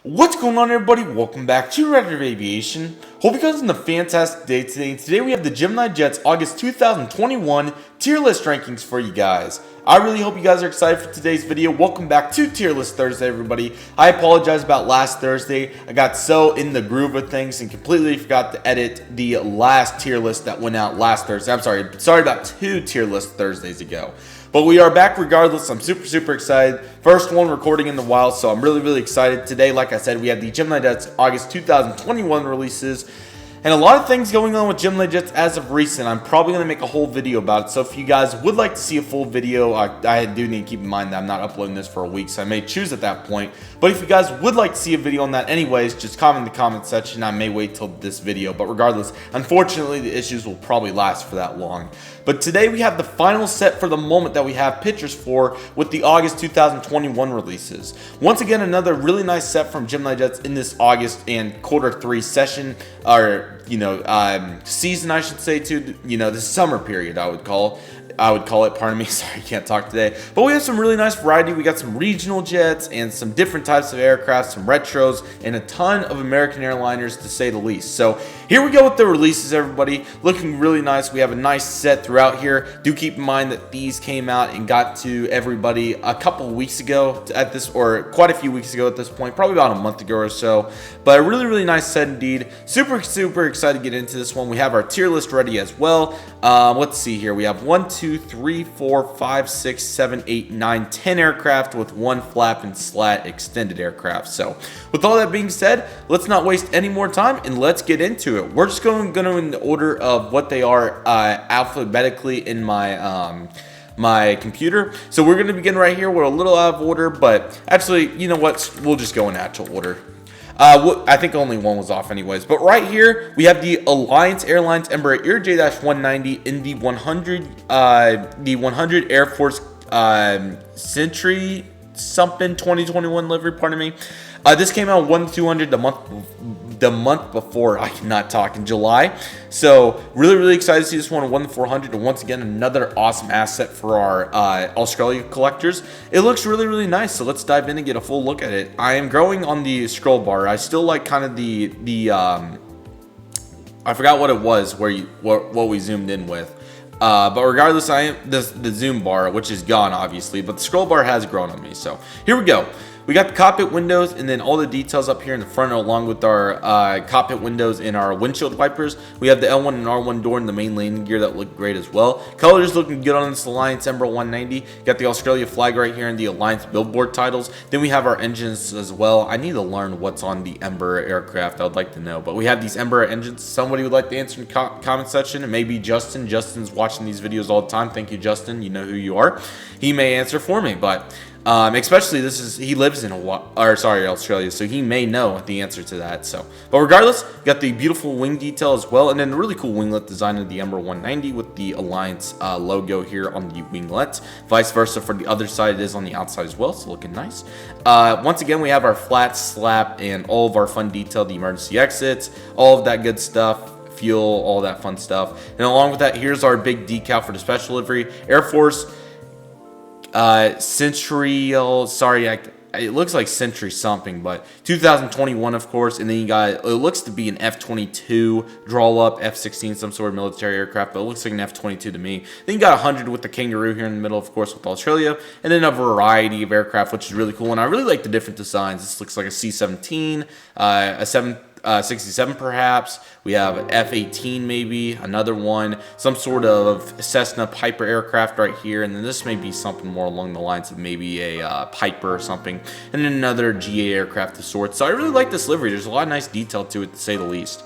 What's going on, everybody? Welcome back to Redriveraviation. Hope you guys are having a fantastic day today. Today we have the GeminiJets August 2021 tier list rankings for you guys. I really hope you guys are excited for today's video. Welcome back to Tier List Thursday, everybody. I apologize about last Thursday. I got so in the groove of things and completely forgot to edit the last tier list that went out last Thursday. I'm sorry about 2 tier list Thursdays ago. But we are back regardless. I'm super excited. First one recording in the wild, so I'm really excited. Today, like I said, we have the GeminiJets August 2021 releases. And a lot of things going on with GeminiJets as of recent. I'm probably going to make a whole video about it. So if you guys would like to see a full video, I do need to keep in mind that I'm not uploading this for a week, so I may choose at that point. But if you guys would like to see a video on that anyways, just comment in the comment section. I may wait till this video. But regardless, unfortunately, the issues will probably last for that long. But today we have the final set for the moment that we have pictures for with the August 2021 releases. Once again, another really nice set from GeminiJets in this August and Q3 session, or season, I should say, too. The summer period, I would call it, pardon me, sorry, I can't talk today. But we have some really nice variety. We got some regional jets and some different types of aircraft, some retros, and a ton of American airliners, to say the least. So here we go with the releases, everybody. Looking really nice. We have a nice set throughout here. Do keep in mind that these came out and got to everybody a couple weeks ago at this, or quite a few weeks ago at this point, probably about a month ago or so. But a really nice set indeed. Super excited to get into this one. We have our tier list ready as well. Let's see here. We have 1, 2, 3, 4, 5, 6, 7, 8, 9, 10 aircraft with 1 flap and slat extended aircraft. So with all that being said, let's not waste any more time and let's get into it. We're just going in the order of what they are alphabetically in my my computer. So we're going to begin right here. We're a little out of order, but actually, you know what? We'll just go in actual order. I think only one was off anyways. But right here, we have the Alliance Airlines Embraer ERJ-190 in the 100 Air Force Century something 2021 livery, pardon me. This came out 1/200 the month before. I cannot talk, in July. So really excited to see this one at 1/400, and once again another awesome asset for our Australia collectors. It looks really nice, so let's dive in and get a full look at it. I am growing on the scroll bar. I still like kind of the I forgot what it was what we zoomed in with. But regardless, I am the zoom bar, which is gone obviously, but the scroll bar has grown on me. So here we go. We got the cockpit windows and then all the details up here in the front, along with our cockpit windows and our windshield wipers. We have the L1 and R1 door and the main landing gear that look great as well. Colors looking good on this Alliance Embraer 190. Got the Australia flag right here and the Alliance billboard titles. Then we have our engines as well. I need to learn what's on the Embraer aircraft. I would like to know. But we have these Embraer engines. Somebody would like to answer in the comment section. And maybe Justin. Justin's watching these videos all the time. Thank you, Justin. You know who you are. He may answer for me, but especially he lives in Australia, so he may know the answer to that. So, but regardless, got the beautiful wing detail as well, and then the really cool winglet design of the Embraer 190 with the Alliance logo here on the winglet. Vice versa for the other side, it is on the outside as well, so looking nice. Once again, we have our flat slap and all of our fun detail, the emergency exits, all of that good stuff. Fuel, all that fun stuff. And along with that, here's our big decal for the special livery. Air Force Century, it looks like Century something, but 2021 of course. And then you got, it looks to be an F-22 draw up, F-16, some sort of military aircraft, but it looks like an F-22 to me. Then you got 100 with the Kangaroo here in the middle, of course, with Australia, and then a variety of aircraft, which is really cool. And I really like the different designs. This looks like a C-17, a 767 perhaps. We have an F-18 maybe, another one, some sort of Cessna Piper aircraft right here, and then this may be something more along the lines of maybe a Piper or something, and then another GA aircraft of sorts. So I really like this livery. There's a lot of nice detail to it, to say the least.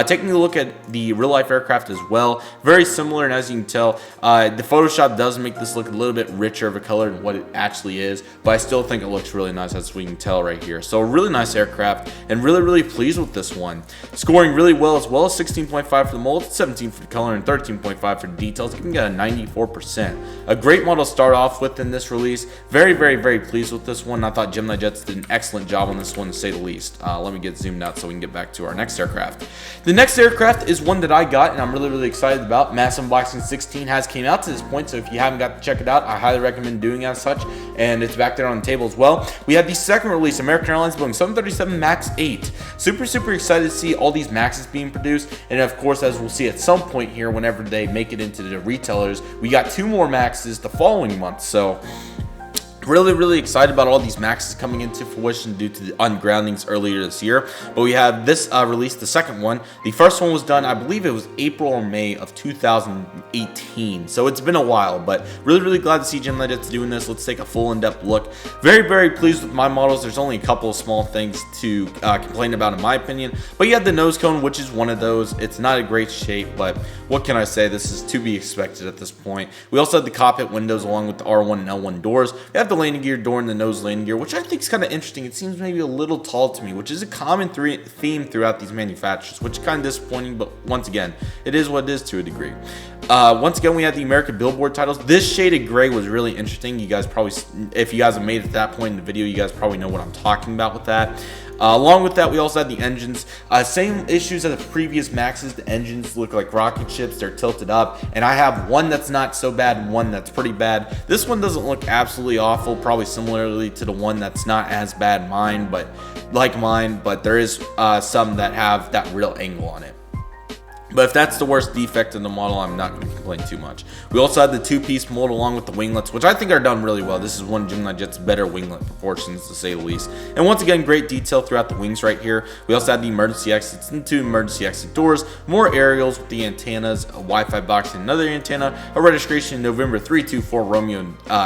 Taking a look at the real life aircraft as well, very similar, and as you can tell, the Photoshop does make this look a little bit richer of a color than what it actually is, but I still think it looks really nice, as we can tell right here. So a really nice aircraft, and really pleased with this this one. Scoring really well as well, 16.5 for the mold, 17 for the color, and 13.5 for the details, giving it a 94%. A great model to start off with in this release. Very, very, very pleased with this one. I thought GeminiJets did an excellent job on this one, to say the least. Let me get zoomed out so we can get back to our next aircraft. The next aircraft is one that I got, and I'm really, really excited about. Mass Unboxing 16 has came out to this point, so if you haven't got to check it out, I highly recommend doing as such, and it's back there on the table as well. We have the second release, American Airlines Boeing 737 MAX 8. Super, super excited to see all these MAXs being produced, and of course, as we'll see at some point here, whenever they make it into the retailers, we got 2 more MAXs the following month, so really, really excited about all these MAXs coming into fruition due to the ungroundings earlier this year. But we have this release, the second one. The first one was done, I believe it was April or May of 2018. So it's been a while, but really, really glad to see GeminiJets doing this. Let's take a full in-depth look. Very, very pleased with my models. There's only a couple of small things to complain about in my opinion. But you have the nose cone, which is one of those. It's not a great shape, but what can I say? This is to be expected at this point. We also have the cockpit windows along with the R1 and L1 doors. We have the landing gear door and the nose landing gear, which I think is kind of interesting. It seems maybe a little tall to me, which is a common theme throughout these manufacturers, which is kind of disappointing, but once again, it is what it is to a degree. Once again, we have the American Billboard titles. This shaded gray was really interesting. You guys probably, if you guys have made it to that point in the video, you guys probably know what I'm talking about with that. Along with that, we also had the engines. Same issues as the previous Maxes. The engines look like rocket ships. They're tilted up. And I have one that's not so bad and one that's pretty bad. This one doesn't look absolutely awful, probably similarly to the one that's not as bad mine, but there is some that have that real angle on it. But if that's the worst defect in the model, I'm not going to complain too much. We also had the 2-piece mold along with the winglets, which I think are done really well. This is one of GeminiJet's better winglet proportions, to say the least. And once again, great detail throughout the wings right here. We also had the emergency exits and 2 emergency exit doors, more aerials with the antennas, a Wi-Fi box and another antenna, a registration November 324 Romeo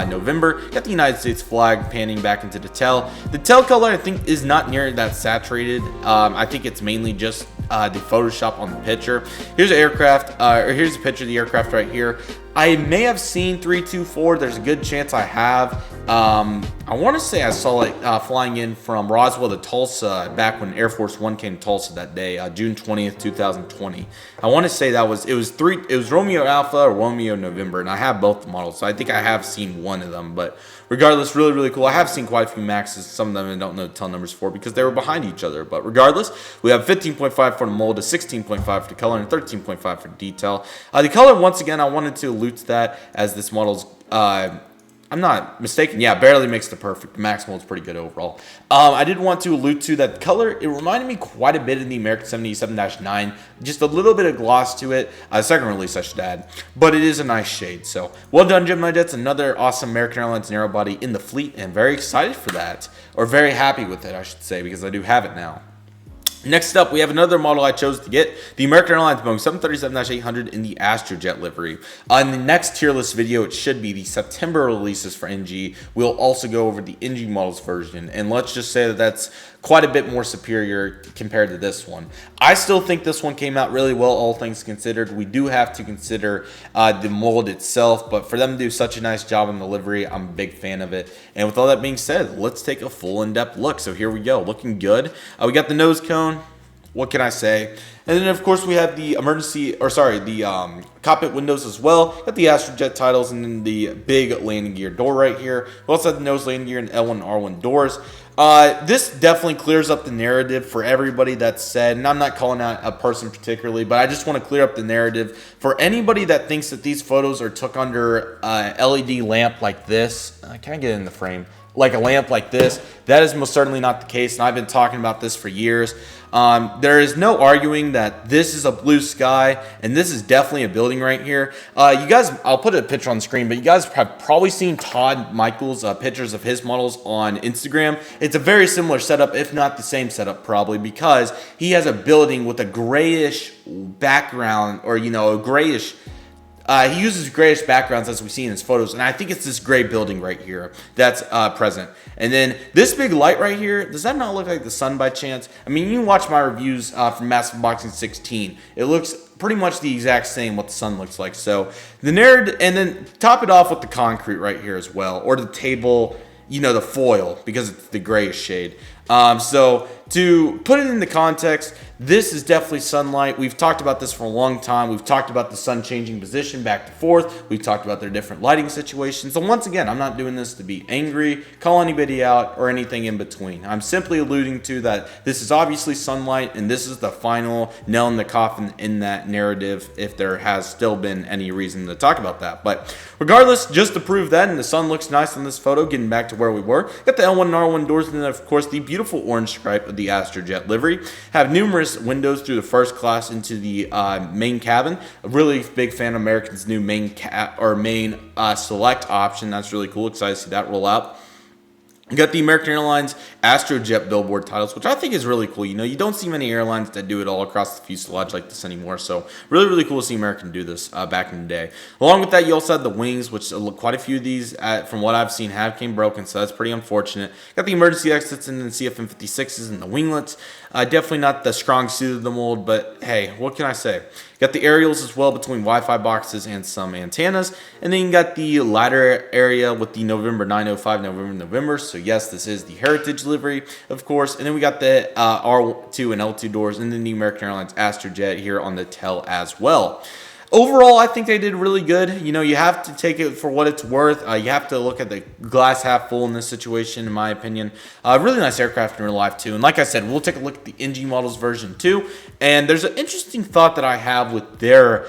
November. Got the United States flag panning back into the tail. The tail color, I think, is not near that saturated. I think it's mainly just the Photoshop on the picture. Here's an aircraft, or here's a picture of the aircraft right here. I may have seen 324. There's a good chance I have. I want to say I saw it flying in from Roswell to Tulsa back when Air Force One came to Tulsa that day, June 20th, 2020. I want to say it was Romeo Alpha or Romeo November, and I have both the models, so I think I have seen one of them. But regardless, really, really cool. I have seen quite a few Maxes. Some of them I don't know the tail numbers for because they were behind each other. But regardless, we have 15.5 for the mold, a 16.5 for the color, and 13.5 for the detail. The color, once again, I wanted to allude to that as this model's, I'm not mistaken, yeah, barely makes the perfect. The Max mold's pretty good overall. I did want to allude to that color. It reminded me quite a bit of the American 77-9, just a little bit of gloss to it. Second release, I should add, but it is a nice shade. So well done, GeminiJets. Another awesome American Airlines narrow body in the fleet, and very excited for that, or very happy with it, I should say, because I do have it now. Next up, we have another model I chose to get, the American Airlines Boeing 737-800 in the Astrojet livery. In the next tier list video, it should be the September releases for NG. We'll also go over the NG models version, and let's just say that that's quite a bit more superior compared to this one. I still think this one came out really well, all things considered. We do have to consider the mold itself, but for them to do such a nice job on the livery, I'm a big fan of it. And with all that being said, let's take a full in-depth look. So here we go, looking good. We got the nose cone. What can I say? And then, of course, we have the cockpit windows as well. Got the Astrojet titles and then the big landing gear door right here. We also have the nose landing gear and L1 and R1 doors. This definitely clears up the narrative for everybody that's said, and I'm not calling out a person particularly, but I just want to clear up the narrative for anybody that thinks that these photos are took under LED lamp like this. Can I get in the frame? Like a lamp like this. That is most certainly not the case, and I've been talking about this for years. There is no arguing that this is a blue sky, and this is definitely a building right here. You guys, I'll put a picture on the screen, but you guys have probably seen Todd Michael's pictures of his models on Instagram. It's a very similar setup, if not the same setup probably, because he has a building with a grayish background, or, you know, a grayish he uses grayish backgrounds as we see in his photos, and I think it's this gray building right here that's present. And then this big light right here, does that not look like the sun by chance? I mean, you can watch my reviews from Mass Unboxing 16. It looks pretty much the exact same what the sun looks like. So the nerd, and then top it off with the concrete right here as well, or the table, you know, the foil, because it's the grayish shade. So To put it into context, this is definitely sunlight. We've talked about this for a long time. We've talked about the sun changing position back to forth. We've talked about their different lighting situations. So once again, I'm not doing this to be angry, call anybody out, or anything in between. I'm simply alluding to that this is obviously sunlight, and this is the final nail in the coffin in that narrative, if there has still been any reason to talk about that. But regardless, just to prove that, and the sun looks nice in this photo, getting back to where we were, got the L1 and R1 doors, and then of course the beautiful orange stripe of the Astrojet livery. Have numerous windows through the first class into the main cabin. A really big fan of American's new main select option. That's really cool. Excited to see that roll out. You got the American Airlines Astrojet billboard titles, which I think is really cool. You know, you don't see many airlines that do it all across the fuselage like this anymore. So really, really cool to see American do this back in the day. Along with that, you also had the wings, which quite a few of these, from what I've seen, came broken. So that's pretty unfortunate. Got the emergency exits and the CFM56s and the winglets. Definitely not the strong suit of the mold, but hey, what can I say? Got the aerials as well between Wi-Fi boxes and some antennas. And then you got the ladder area with the November 905 November. So yes, this is the Heritage livery, of course. And then we got the R2 and L2 doors, and then the American Airlines Astrojet here on the tail as well. Overall, I think they did really good. You know, you have to take it for what it's worth. You have to look at the glass half full in this situation, in my opinion. Really nice aircraft in real life, too. And like I said, we'll take a look at the NG models version 2. And there's an interesting thought that I have with their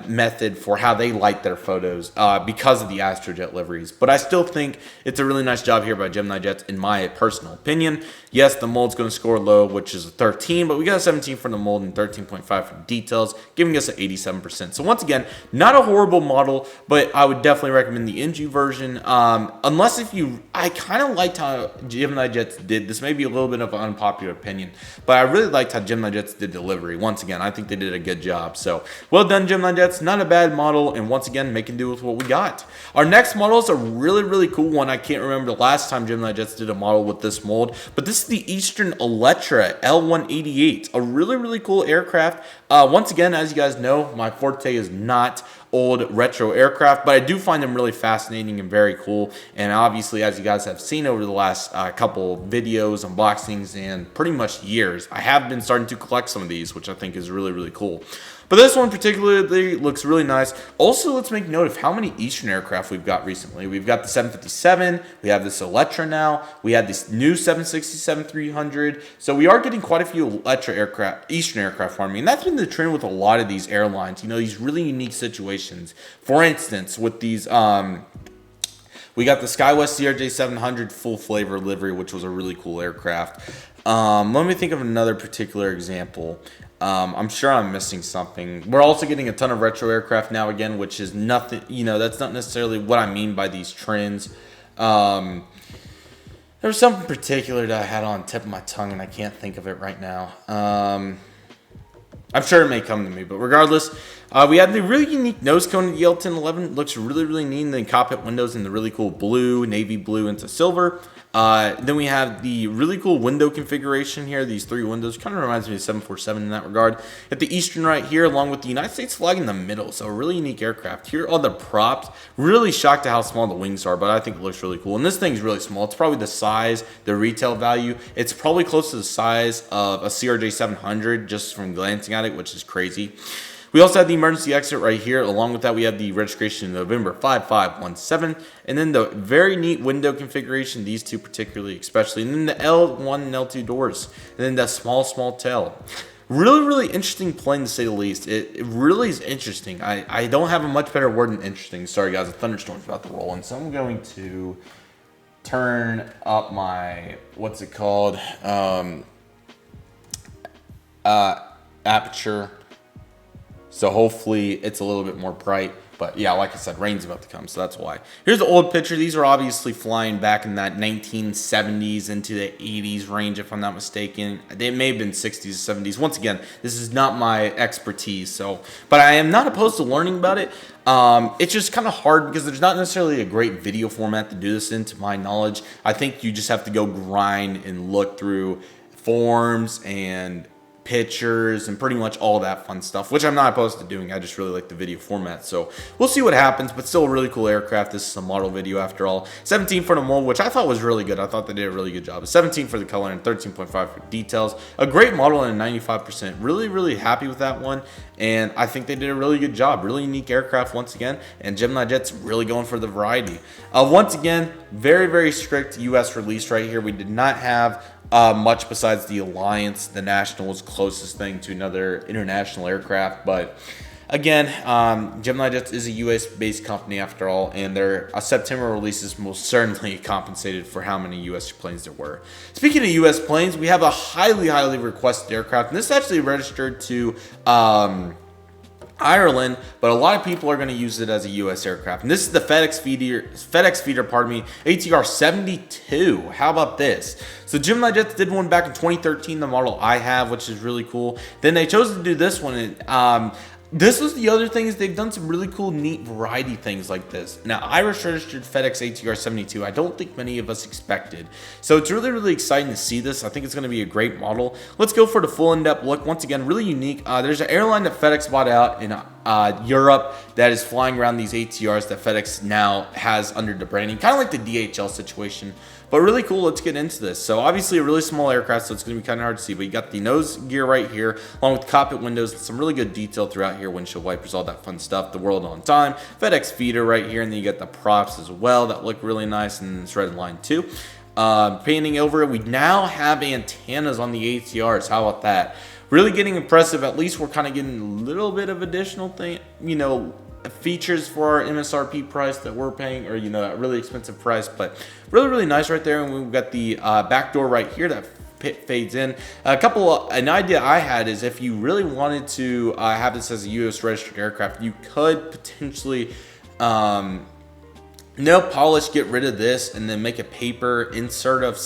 method for how they light their photos because of the Astrojet liveries. But I still think it's a really nice job here by GeminiJets, in my personal opinion. Yes, the mold's going to score low, which is a 13, but we got a 17 for the mold and 13.5 for the details, giving us an 87%. So once again, not a horrible model, but I would definitely recommend the NG version. Unless if you, I kind of liked how GeminiJets did. This may be a little bit of an unpopular opinion, but I really liked how GeminiJets did delivery. Once again, I think they did a good job. So well done, GeminiJets. Not a bad model, and once again, making do with what we got. Our next model is a really, really cool one. I can't remember the last time GeminiJets did a model with this mold, but this is the Eastern Electra L188. A really, really cool aircraft. Once again, as you guys know, my forte is not old retro aircraft, but I do find them really fascinating and very cool. And obviously, as you guys have seen over the last couple videos, unboxings, and pretty much years, I have been starting to collect some of these, which I think is really, really cool. But this one particularly looks really nice. Also, let's make note of how many Eastern aircraft we've got recently. We've got the 757, we have this Electra now, we have this new 767-300. So we are getting quite a few Electra aircraft, Eastern aircraft, pardon me. And that's been the trend with a lot of these airlines. You know, these really unique situations. For instance, with these, we got the SkyWest CRJ-700 full flavor livery, which was a really cool aircraft. Let me think of another particular example. I'm sure I'm missing something. We're also getting a ton of retro aircraft now again, which is nothing, you know, that's not necessarily what I mean by these trends. There was something particular that I had on the tip of my tongue and I can't think of it right now. I'm sure it may come to me, but regardless, we have the really unique nose cone of the L1011. Looks really, really neat. And then cockpit windows in the really cool blue, navy blue into silver. Then we have the really cool window configuration here. These three windows kind of reminds me of 747 in that regard. At the Eastern right here, along with the United States flag in the middle. So a really unique aircraft. Here are the props. Really shocked at how small the wings are, but I think it looks really cool. And this thing's really small. It's probably the size, the retail value. It's probably close to the size of a CRJ-700 just from glancing at it, which is crazy. We also have the emergency exit right here. Along with that, we have the registration in November 5517. And then the very neat window configuration, these two particularly, especially. And then the L1 and L2 doors. And then that small tail. Really, really interesting plane to say the least. It really is interesting. I don't have a much better word than interesting. Sorry, guys, a thunderstorm's about to roll in. So I'm going to turn up my, what's it called? Aperture. So hopefully it's a little bit more bright. But yeah, like I said, rain's about to come, so that's why. Here's the old picture. These are obviously flying back in that 1970s into the 80s range, if I'm not mistaken. They may have been 60s, 70s. Once again, this is not my expertise, so, but I am not opposed to learning about it. It's just kind of hard because there's not necessarily a great video format to do this in, to my knowledge. I think you just have to go grind and look through forums and pictures and pretty much all that fun stuff, which I'm not opposed to doing. I just really like the video format, so we'll see what happens. But still a really cool aircraft. This is a model video after all. 17 for the mold, which I thought was really good. I thought they did a really good job. 17 for the color and 13.5 for details. A great model and a 95%. Really happy with that one, and I think they did a really good job. Really unique aircraft once again, and GeminiJets really going for the variety. Once again, very strict US release right here. We did not have much besides the Alliance. The National was closest thing to another international aircraft, but again, GeminiJets is a US based company after all, and their September releases most certainly compensated for how many US planes there were. Speaking of US planes, we have a highly requested aircraft, and this is actually registered to Ireland, but a lot of people are going to use it as a US aircraft. And this is the FedEx feeder, pardon me, ATR 72. How about this? So GeminiJets did one back in 2013, the model I have, which is really cool. Then they chose to do this one, and this was the other thing, is they've done some really cool, neat variety things like this. Now, Irish registered FedEx ATR 72, I don't think many of us expected. So it's really exciting to see this. I think it's going to be a great model. Let's go for the full in-depth look. Once again, really unique. There's an airline that FedEx bought out in Europe that is flying around these ATRs that FedEx now has under the branding, kind of like the DHL situation. But really cool. Let's get into this. So obviously a really small aircraft, so it's going to be kind of hard to see. But you got the nose gear right here, along with cockpit windows, and some really good detail throughout here, windshield wipers, all that fun stuff. The world on time, FedEx feeder right here, and then you got the props as well that look really nice, and it's red line too. Painting over it, we now have antennas on the ATRs. How about that? Really getting impressive. At least we're kind of getting a little bit of additional thing, features for our MSRP price that we're paying, or that really expensive price. But really nice right there. And we've got the back door right here that fades in. An idea I had is if you really wanted to have this as a US registered aircraft, you could potentially no polish, get rid of this, and then make a paper insert of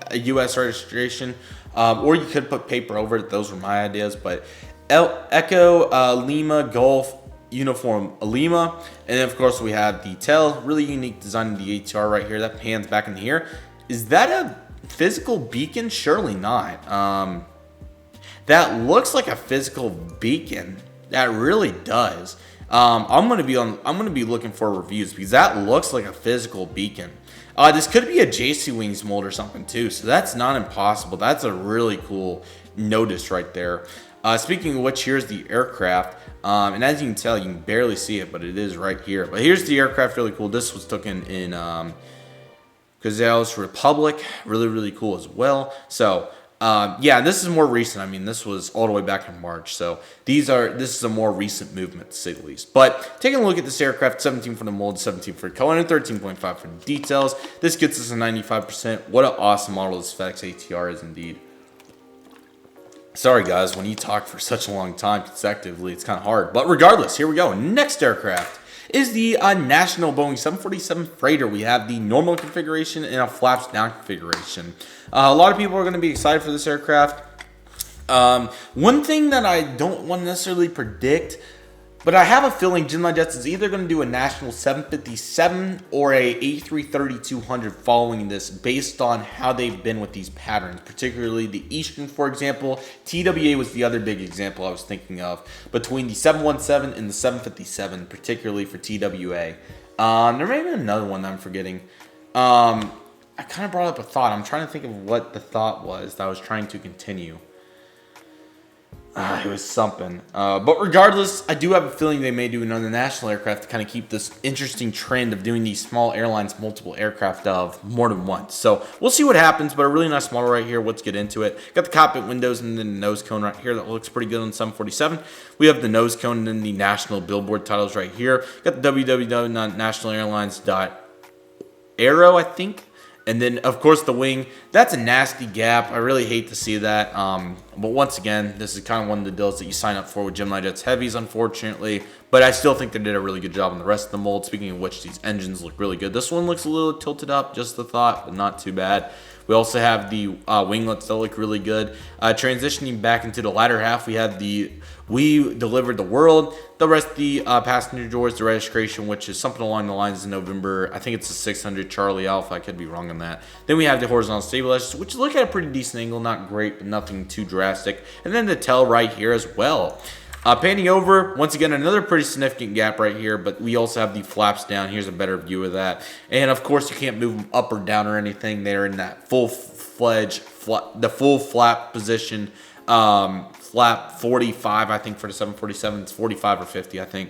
a US registration, or you could put paper over it. Those were my ideas. But Echo Lima Golf Uniform Lima, and then of course we have the tail, really unique design of the ATR right here that pans back in here. Is that a physical beacon? Surely not. That looks like a physical beacon. That really does. I'm gonna be looking for reviews, because that looks like a physical beacon. This could be a JC Wings mold or something too, so that's not impossible. That's a really cool notice right there. Speaking of which, here's the aircraft. And as you can tell, you can barely see it, but it is right here. But here's the aircraft, really cool. This was taken in Czech Republic, really cool as well. So yeah, this is more recent. I mean, this was all the way back in March. So this is a more recent movement, to say the least. But taking a look at this aircraft, 17 for the mold, 17 for the color, and 13.5 for the details. This gets us a 95%. What an awesome model this FedEx ATR is indeed. Sorry guys, when you talk for such a long time consecutively, it's kind of hard. But regardless, here we go. Next aircraft is the National Boeing 747 Freighter. We have the normal configuration and a flaps down configuration. A lot of people are going to be excited for this aircraft. One thing that I don't want to necessarily predict, but I have a feeling GeminiJets is either going to do a National 757 or a A330-200 following this, based on how they've been with these patterns, particularly the Eastern, for example. TWA was the other big example I was thinking of, between the 717 and the 757, particularly for TWA. There may be another one that I'm forgetting. I kind of brought up a thought. I'm trying to think of what the thought was that I was trying to continue. It was something. But regardless, I do have a feeling they may do another national aircraft to kind of keep this interesting trend of doing these small airlines, multiple aircraft of more than once. So we'll see what happens, but a really nice model right here. Let's get into it. Got the cockpit windows and then the nose cone right here that looks pretty good on 747. We have the nose cone and then the national billboard titles right here. Got the www.nationalairlines.aero, I think. And then, of course, the wing. That's a nasty gap. I really hate to see that. But once again, this is kind of one of the deals that you sign up for with GeminiJets Heavies, unfortunately. But I still think they did a really good job on the rest of the mold. Speaking of which, these engines look really good. This one looks a little tilted up, just the thought, but not too bad. We also have the winglets that look really good. Transitioning back into the latter half, we have the We Delivered the World. The rest of the passenger doors, the registration, which is something along the lines of November. I think it's a 600 Charlie Alpha. I could be wrong on that. Then we have the horizontal stabilizers, which look at a pretty decent angle. Not great, but nothing too drastic. And then the tail right here as well. Panning over, once again, another pretty significant gap right here, but we also have the flaps down. Here's a better view of that. And, of course, you can't move them up or down or anything. They're in that full-fledged, the full flap position. Flap 45, I think, for the 747. It's 45 or 50, I think.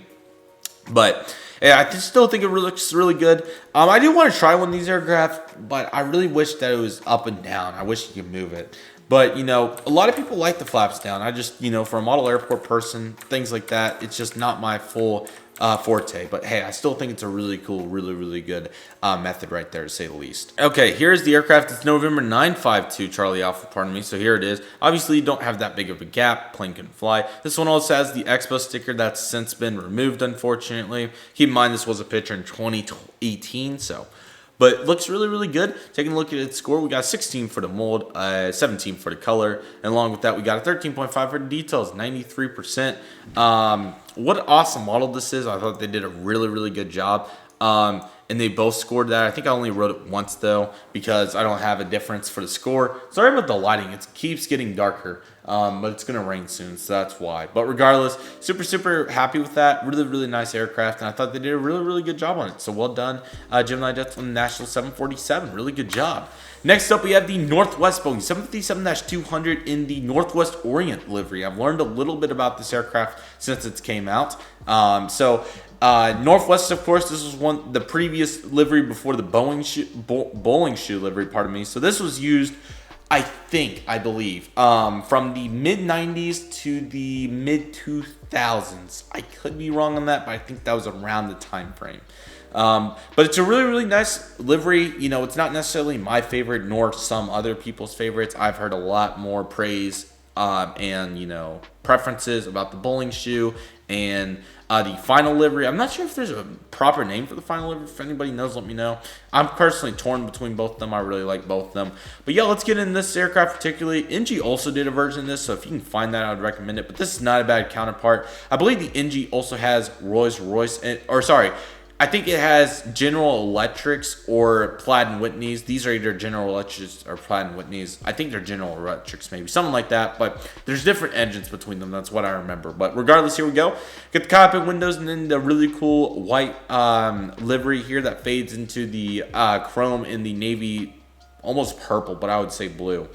But yeah, I still think it looks really good. I do want to try one of these aircraft, but I really wish that it was up and down. I wish you could move it. But, you know, a lot of people like the flaps down. I just, you know, for a model airport person, things like that, it's just not my full forte. But, hey, I still think it's a really cool, really good method right there, to say the least. Okay, here's the aircraft. It's November 952 Charlie Alpha, pardon me. So here it is. Obviously, you don't have that big of a gap. Plane can fly. This one also has the Expo sticker that's since been removed, unfortunately. Keep in mind, this was a picture in 2018, so... But looks really good. Taking a look at its score, we got 16 for the mold, 17 for the color, and along with that, we got a 13.5 for the details, 93%. What an awesome model this is. I thought they did a really good job. And they both scored that. I think I only wrote it once, though, because I don't have a difference for the score. Sorry about the lighting. It keeps getting darker, but it's going to rain soon, so that's why. But regardless, super happy with that. Really nice aircraft, and I thought they did a really good job on it. So well done, GeminiJets on the National 747. Really good job. Next up, we have the Northwest Boeing 757-200 in the Northwest Orient livery. I've learned a little bit about this aircraft since it came out. Northwest, of course, this was the previous livery before the Bowling shoe livery, pardon me. So this was used, I believe, from the mid-90s to the mid-2000s. I could be wrong on that, but I think that was around the time frame. But it's a really nice livery. You know, it's not necessarily my favorite nor some other people's favorites. I've heard a lot more praise and, you know, preferences about the bowling shoe and the final livery. I'm not sure if there's a proper name for the final livery. If anybody knows, let me know. I'm personally torn between both of them. I really like both of them. But yeah, let's get in this aircraft particularly. NG also did a version of this, so if you can find that, I would recommend it. But this is not a bad counterpart. I believe the NG also has Rolls-Royce, I think it has General Electrics or Plaid & Whitney's. These are either General Electrics or Plaid & Whitney's. I think they're General Electrics, maybe. Something like that, but there's different engines between them. That's what I remember. But regardless, here we go. Get the cockpit windows and then the really cool white livery here that fades into the chrome in the navy, almost purple, but I would say blue.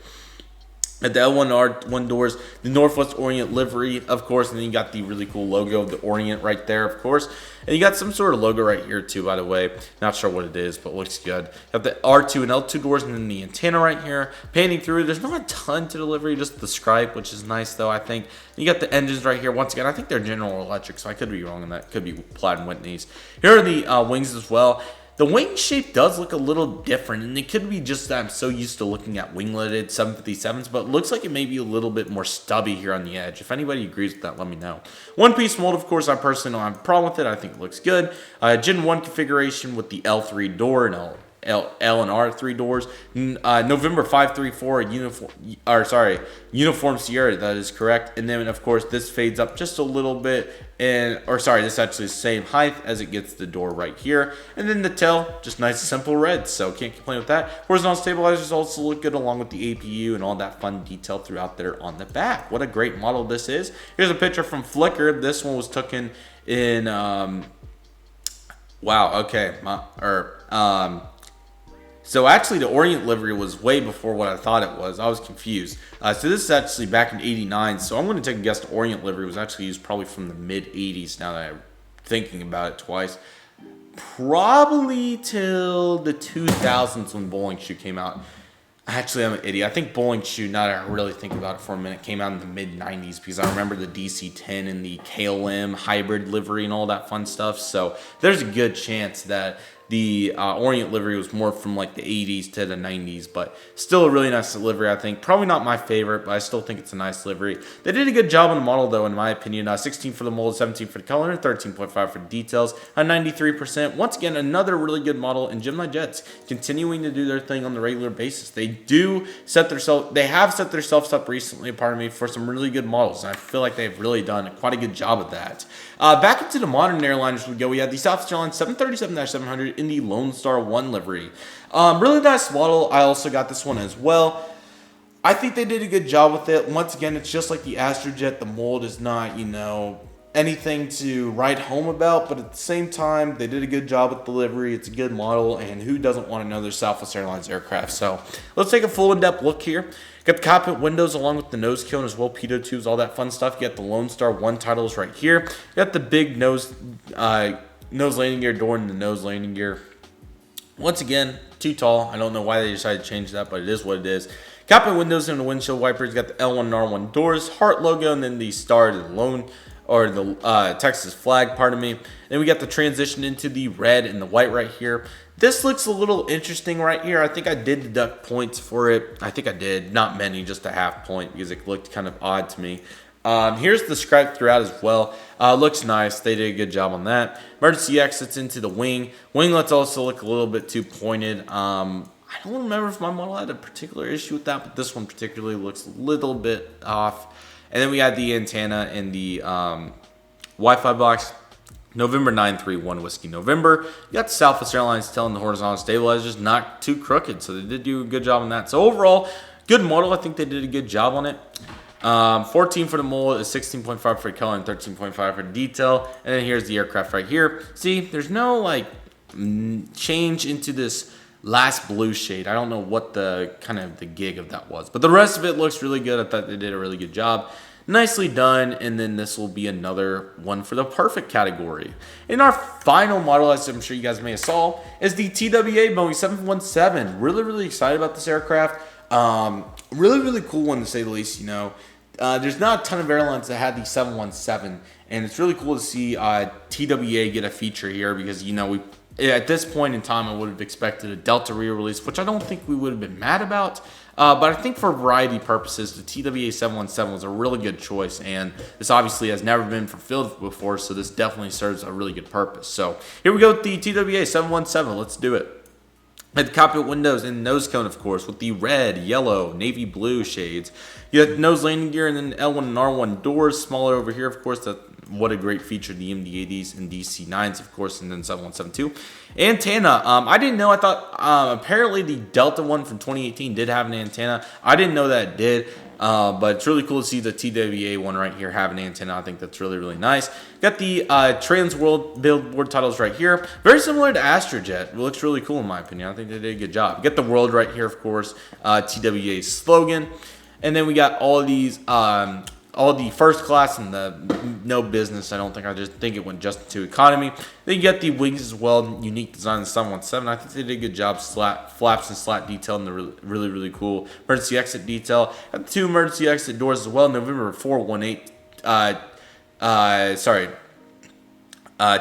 At the L1R1 doors, the Northwest Orient livery, of course, and then you got the really cool logo of the Orient right there, of course. And you got some sort of logo right here, too, by the way. Not sure what it is, but looks good. You got the R2 and L2 doors, and then the antenna right here. Panning through, there's not a ton to the livery, just the stripe, which is nice, though, I think. And you got the engines right here. Once again, I think they're General Electric, so I could be wrong on that. Could be Plaid & Whitney's. Here are the wings as well. The wing shape does look a little different, and it could be just that I'm so used to looking at wingleted 757s, but it looks like it may be a little bit more stubby here on the edge. If anybody agrees with that, let me know. One-piece mold, of course, I personally don't have a problem with it. I think it looks good. Gen 1 configuration with the L3 door and L and R 3 doors. November 534 Uniform Sierra, that is correct. And then of course this fades up just a little bit, this is actually the same height as it gets the door right here. And then the tail, just nice simple red, so can't complain with that. Horizontal stabilizers also look good along with the APU and all that fun detail throughout there on the back. What a great model this is. Here's a picture from Flickr. This one was taken in so actually, the Orient livery was way before what I thought it was. I was confused. So this is actually back in '89. So I'm going to take a guess the Orient livery was actually used probably from the mid '80s. Now that I'm thinking about it twice, probably till the 2000s when Bowling Shoe came out. Actually, I'm an idiot. I think Bowling Shoe, now that I really think about it for a minute, came out in the mid-90s because I remember the DC-10 and the KLM hybrid livery and all that fun stuff. So there's a good chance that the Orient livery was more from like the 80s to the 90s, but still a really nice livery, I think. Probably not my favorite, but I still think it's a nice livery. They did a good job on the model, though, in my opinion. 16 for the mold, 17 for the color, 13.5 for the details, 93%. Once again, another really good model, and Gemini Jets continuing to do their thing on the regular basis. They have set themselves up recently, pardon me, for some really good models, and I feel like they've really done quite a good job of that. Back into the modern airliners we go. We have the Southwest Airlines 737-700 in the Lone Star 1 livery. Really nice model. I also got this one as well. I think they did a good job with it. Once again, it's just like the Astrojet. The mold is not, anything to write home about, but at the same time, they did a good job with the livery. It's a good model, and who doesn't want another Southwest Airlines aircraft? So let's take a full in-depth look here. Got the cockpit windows along with the nose cone as well, pitot tubes, all that fun stuff. You got the Lone Star 1 titles right here. You got the big nose landing gear door and the nose landing gear. Once again, too tall. I don't know why they decided to change that, but it is what it is. Cockpit windows and the windshield wipers. You got the L1 and R1 doors, heart logo, and then the star to the lone, or the Texas flag, pardon me. Then we got the transition into the red and the white right here. This looks a little interesting right here. I think I did deduct points for it. I think I did. Not many, just a half point because it looked kind of odd to me. Here's the stripe throughout as well. Looks nice. They did a good job on that. Emergency exits into the wing. Winglets also look a little bit too pointed. I don't remember if my model had a particular issue with that, but this one particularly looks a little bit off. And then we got the antenna and the Wi-Fi box. November 931 Whiskey November. You got the Southwest Airlines telling the horizontal stabilizers not too crooked, so they did do a good job on that. So overall, good model. I think they did a good job on it. 14 for the mold, 16.5 for the color, and 13.5 for the detail. And then here's the aircraft right here. See, there's no like change into this last blue shade. I don't know what the gig of that was, but the rest of it looks really good. I thought they did a really good job. Nicely done. And then this will be another one for the perfect category. And our final model, as I'm sure you guys may have saw, is the TWA Boeing 717. Really excited about this aircraft. Really cool one to say the least. There's not a ton of airlines that had the 717, and it's really cool to see TWA get a feature here because we at this point in time I would have expected a Delta re-release, which I don't think we would have been mad about. But I think for variety purposes, the TWA 717 was a really good choice, and this obviously has never been fulfilled before, so this definitely serves a really good purpose. So here we go with the TWA 717. Let's do it. At the cockpit windows and nose cone, of course, with the red, yellow, navy blue shades. You got nose landing gear and then L1 and R1 doors. Smaller over here, of course. What a great feature. The MD-80s and DC-9s, of course, and then 717 too. Antenna. I didn't know. I thought apparently the Delta one from 2018 did have an antenna. I didn't know that it did. But it's really cool to see the TWA one right here have an antenna. I think that's really nice. Got the Trans World billboard titles right here. Very similar to Astrojet. It looks really cool in my opinion. I think they did a good job. Get the world right here, of course. TWA slogan. And then we got all of these, all the first class and the no business. I don't think. I just think it went just to economy. Then you get the wings as well. Unique design of the 717. I think they did a good job. Flaps and slat detail and the really cool emergency exit detail. Got the 2 emergency exit doors as well. November 418.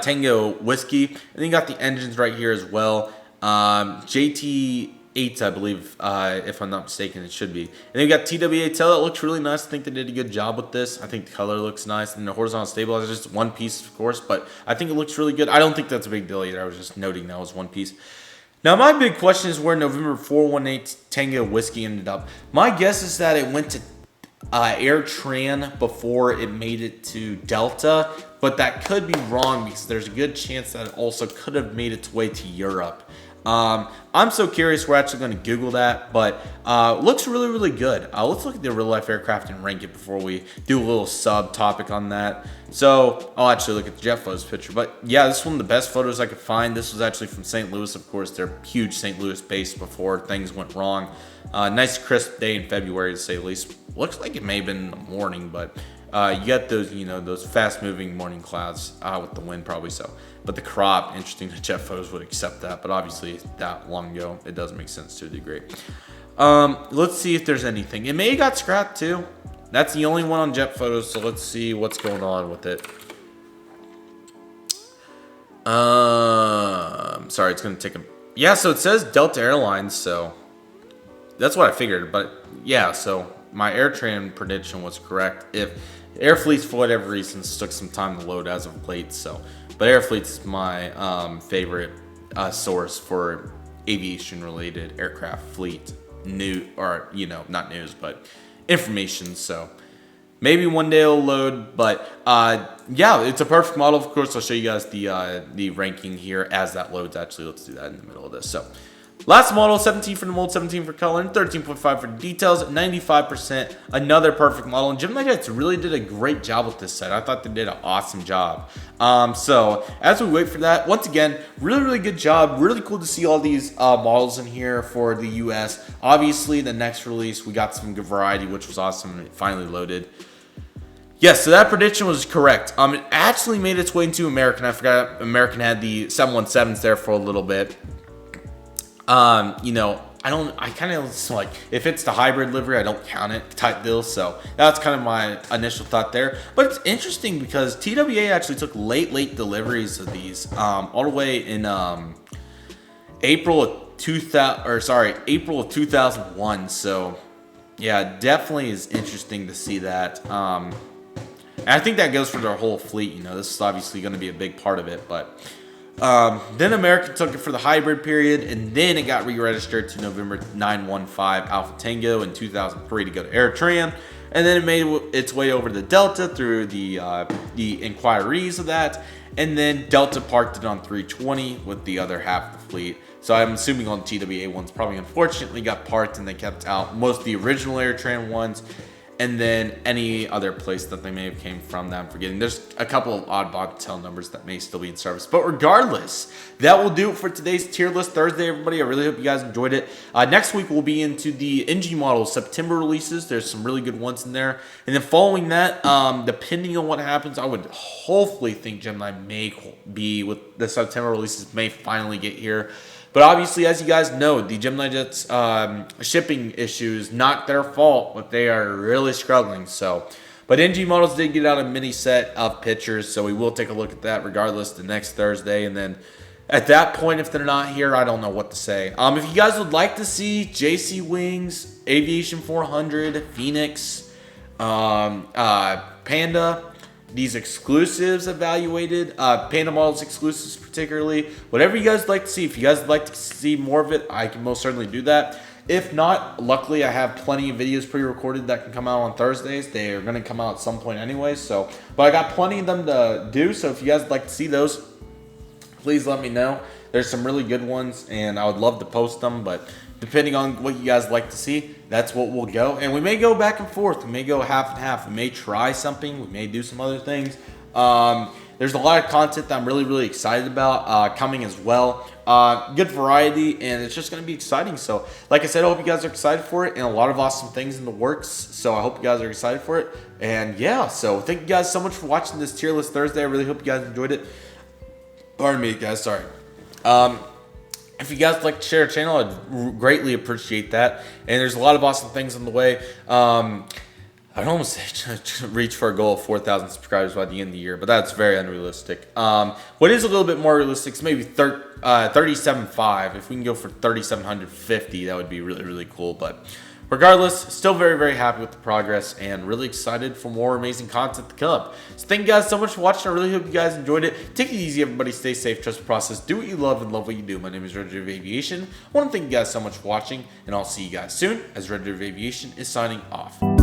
Tango Whiskey. And then you got the engines right here as well. JT8, I believe, if I'm not mistaken, it should be. And then you got TWA tail. It looks really nice. I think they did a good job with this. I think the color looks nice. And the horizontal stabilizer is just one piece, of course, but I think it looks really good. I don't think that's a big deal either. I was just noting that was one piece. Now, my big question is where November 418 Tango Whiskey ended up. My guess is that it went to AirTran before it made it to Delta, but that could be wrong because there's a good chance that it also could have made its way to Europe. I'm so curious. We're actually going to Google that, but looks really good. Let's look at the real life aircraft and rank it before we do a little sub topic on that. So I'll actually look at the jet photos picture, but yeah, this is one of the best photos I could find. This was actually from St. Louis, of course. They're huge St. Louis base before things went wrong. Nice crisp day in February to say the least. Looks like it may have been in the morning, but you got those, those fast moving morning clouds with the wind probably so. But the crop, interesting that jet photos would accept that, but obviously that long ago, it does make sense to a degree. Let's see if there's anything. It may have got scrapped too. That's the only one on jet photos, so let's see what's going on with it. Sorry, it's going to take a... Yeah, so it says Delta Airlines, so that's what I figured. But yeah, so my AirTran prediction was correct. If Airfleets, for whatever reason, took some time to load as of late, so... But Airfleet's my favorite source for aviation-related aircraft fleet or not news, but information. So maybe one day it'll load, but yeah, it's a perfect model. Of course, I'll show you guys the ranking here as that loads. Actually, let's do that in the middle of this. So last model, 17 for the mold, 17 for color, and 13.5 for details, 95%. Another perfect model. And GeminiJets really did a great job with this set. I thought they did an awesome job. So as we wait for that, once again, really good job. Really cool to see all these models in here for the US. Obviously, the next release, we got some good variety, which was awesome. It finally loaded. Yes, so that prediction was correct. It actually made its way into American. I forgot American had the 717s there for a little bit. I kind of like, if it's the hybrid livery, I don't count it type deal. So that's kind of my initial thought there. But it's interesting because TWA actually took late deliveries of these, all the way in April of 2001. So yeah, definitely is interesting to see that. And I think that goes for their whole fleet. This is obviously going to be a big part of it, but. Then American took it for the hybrid period, and then it got re-registered to November 915 Alpha Tango in 2003 to go to AirTran, and then it made its way over to Delta through the inquiries of that, and then Delta parked it on 320 with the other half of the fleet. So I'm assuming all the TWA ones probably unfortunately got parked, and they kept out most of the original AirTran ones. And then any other place that they may have came from that I'm forgetting. There's a couple of odd tail numbers that may still be in service. But regardless, that will do it for today's tier list Thursday, everybody. I really hope you guys enjoyed it. Next week, we'll be into the NG model September releases. There's some really good ones in there. And then following that, depending on what happens, I would hopefully think Gemini may be with the September releases may finally get here. But obviously, as you guys know, the GeminiJets shipping issues, not their fault, but they are really struggling. So, but NG models did get out a mini set of pictures, so we will take a look at that regardless the next Thursday. And then at that point, if they're not here, I don't know what to say. If you guys would like to see JC Wings, Aviation 400, Phoenix, Panda, these exclusives evaluated, Panda models exclusives particularly, whatever you guys like to see. If you guys would like to see more of it, I can most certainly do that. If not, luckily I have plenty of videos pre-recorded that can come out on Thursdays. They are going to come out at some point anyway, so, but I got plenty of them to do, so if you guys would like to see those, please let me know. There's some really good ones, and I would love to post them, but depending on what you guys like to see, that's what we'll go. And we may go back and forth. We may go half and half. We may try something. We may do some other things. There's a lot of content that I'm really excited about coming as well. Good variety, and it's just going to be exciting. So, like I said, I hope you guys are excited for it, and a lot of awesome things in the works. So I hope you guys are excited for it. And yeah, so thank you guys so much for watching this Tier List Thursday. I really hope you guys enjoyed it. Pardon me, guys. Sorry. If you guys would like to share our channel, I'd greatly appreciate that. And there's a lot of awesome things on the way. I'd almost say reach for a goal of 4,000 subscribers by the end of the year, but that's very unrealistic. What is a little bit more realistic is maybe 37.5. If we can go for 3,750, that would be really cool. But regardless, still very happy with the progress and really excited for more amazing content to come. So thank you guys so much for watching. I really hope you guys enjoyed it. Take it easy, everybody. Stay safe, trust the process. Do what you love and love what you do. My name is Redriveraviation. I want to thank you guys so much for watching, and I'll see you guys soon as Redriveraviation is signing off.